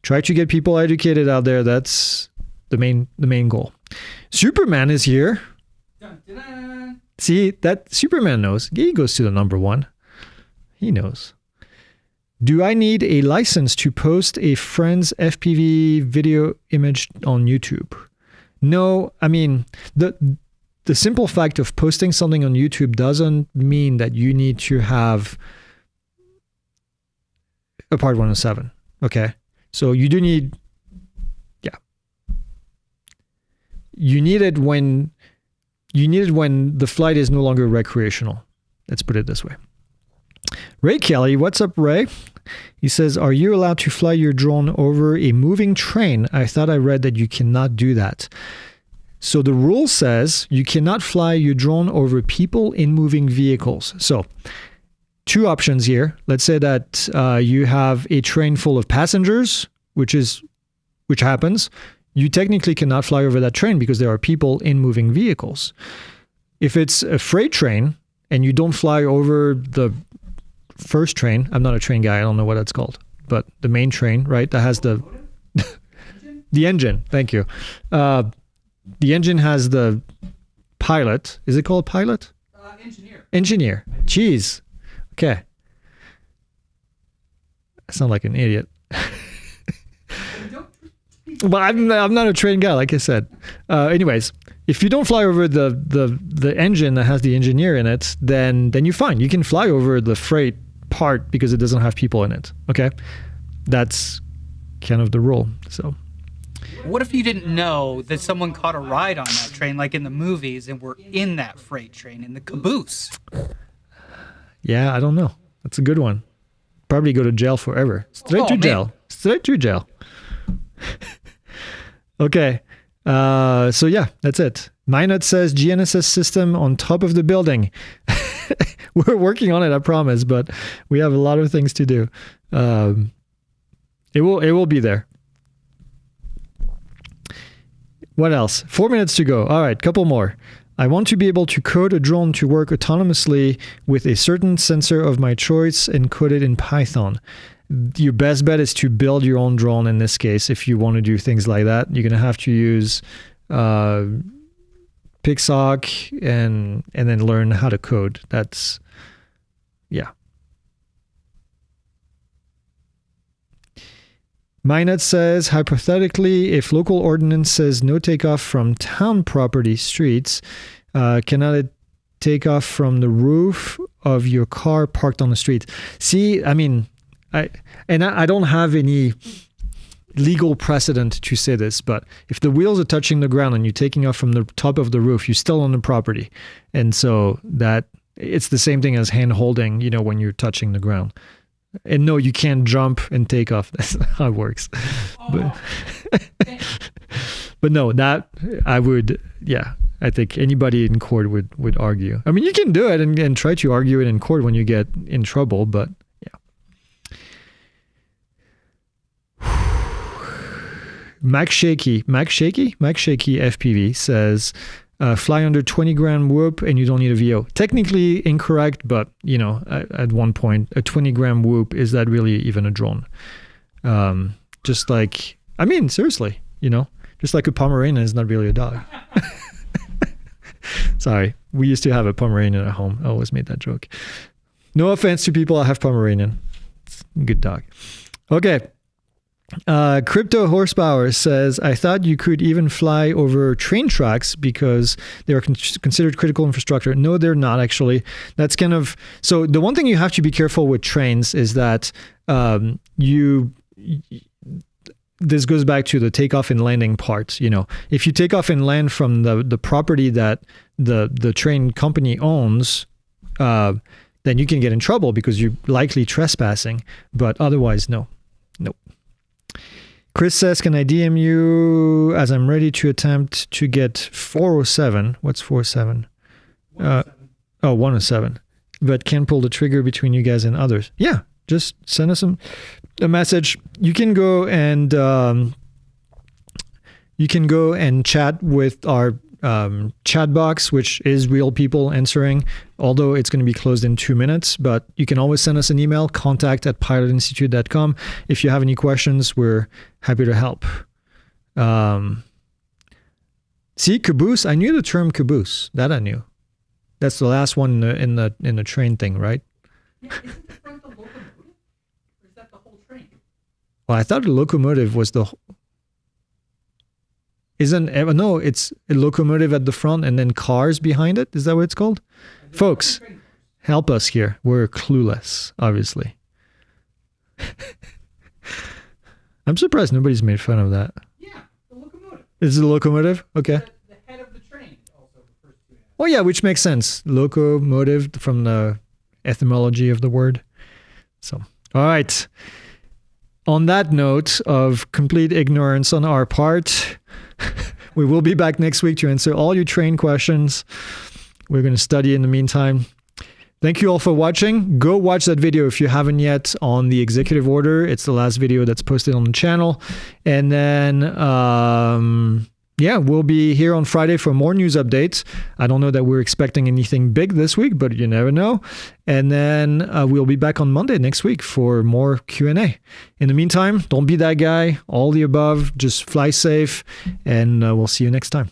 try to get people educated out there. That's the main goal. Superman is here. Dun, dun, dun. See, that Superman knows. He goes to the number one. He knows. Do I need a license to post a friend's FPV video image on YouTube? No, I mean, the simple fact of posting something on YouTube doesn't mean that you need to have a Part 107. Okay. So you do need, you need it when the flight is no longer recreational. Let's put it this way. Ray Kelly, what's up, Ray? He says, are you allowed to fly your drone over a moving train? I thought I read that you cannot do that. So the rule says you cannot fly your drone over people in moving vehicles. So two options here. Let's say that you have a train full of passengers, which happens. You technically cannot fly over that train because there are people in moving vehicles. If it's a freight train and you don't fly over the first train, I'm not a train guy, I don't know what that's called, but the main train, right, that has the the engine. Thank you. The engine has the pilot. Is it called pilot? Engineer. Jeez. Okay. I sound like an idiot. Well, I'm not a train guy, like I said. Anyways, if you don't fly over the engine that has the engineer in it, then you're fine. You can fly over the freight part because it doesn't have people in it. Okay, that's kind of the rule. So, what if you didn't know that someone caught a ride on that train, like in the movies, and were in that freight train in the caboose? Yeah, I don't know. That's a good one. Probably go to jail forever. Straight to jail. Straight to jail. Okay. So yeah, that's it. Minot says GNSS system on top of the building. We're working on it, I promise, but we have a lot of things to do. It will be there. What else? 4 minutes to go. All right, couple more. I want to be able to code a drone to work autonomously with a certain sensor of my choice and code it in Python. Your best bet is to build your own drone in this case. If you want to do things like that, you're going to have to use PIXL and then learn how to code. That's, yeah. Minot says, hypothetically, if local ordinance says no takeoff from town property streets, cannot it take off from the roof of your car parked on the street? See, I mean, I don't have any legal precedent to say this, but if the wheels are touching the ground and you're taking off from the top of the roof, you're still on the property. And so that it's the same thing as hand holding, when you're touching the ground. And no, you can't jump and take off. That's not how it works. But no, that I would, I think anybody in court would argue. I mean, you can do it and try to argue it in court when you get in trouble, but Max Shaky FPV says, fly under 20 gram whoop and you don't need a VO. Technically incorrect, but at one point, a 20 gram whoop, is that really even a drone? Just like, I mean, seriously, just like a Pomeranian is not really a dog. Sorry, we used to have a Pomeranian at home. I always made that joke. No offense to people that have Pomeranian. It's a good dog. Okay. Crypto Horsepower says, I thought you could even fly over train tracks because they are considered critical infrastructure. No, they're not actually. That's kind of, so the one thing you have to be careful with trains is that this goes back to the takeoff and landing part. If you take off and land from the property that the train company owns, then you can get in trouble because you're likely trespassing, but otherwise, no. Nope. Chris says, can I DM you as I'm ready to attempt to get 407? What's 407? 107. But can't pull the trigger between you guys and others. Yeah, just send us a message. You can go and chat with our chat box, which is real people answering, although it's going to be closed in 2 minutes. But you can always send us an email, contact@pilotinstitute.com. If you have any questions, we're happy to help. See, caboose. I knew the term caboose. That I knew. That's the last one in the train thing, right? Yeah, isn't the front the locomotive? Or is that the whole train? Well, I thought the locomotive was the... No, it's a locomotive at the front and then cars behind it. Is that what it's called? Folks, help us here. We're clueless, obviously. I'm surprised nobody's made fun of that. Yeah, the locomotive. Is it the locomotive? Okay. The head of the train also refers to it. Oh, yeah, which makes sense. Locomotive from the etymology of the word. So, all right. On that note of complete ignorance on our part, we will be back next week to answer all your train questions. We're going to study in the meantime. Thank you all for watching. Go watch that video if you haven't yet on the executive order. It's the last video that's posted on the channel. And then, yeah, we'll be here on Friday for more news updates. I don't know that we're expecting anything big this week, but you never know. And then we'll be back on Monday next week for more Q&A. In the meantime, don't be that guy. All the above. Just fly safe, and we'll see you next time.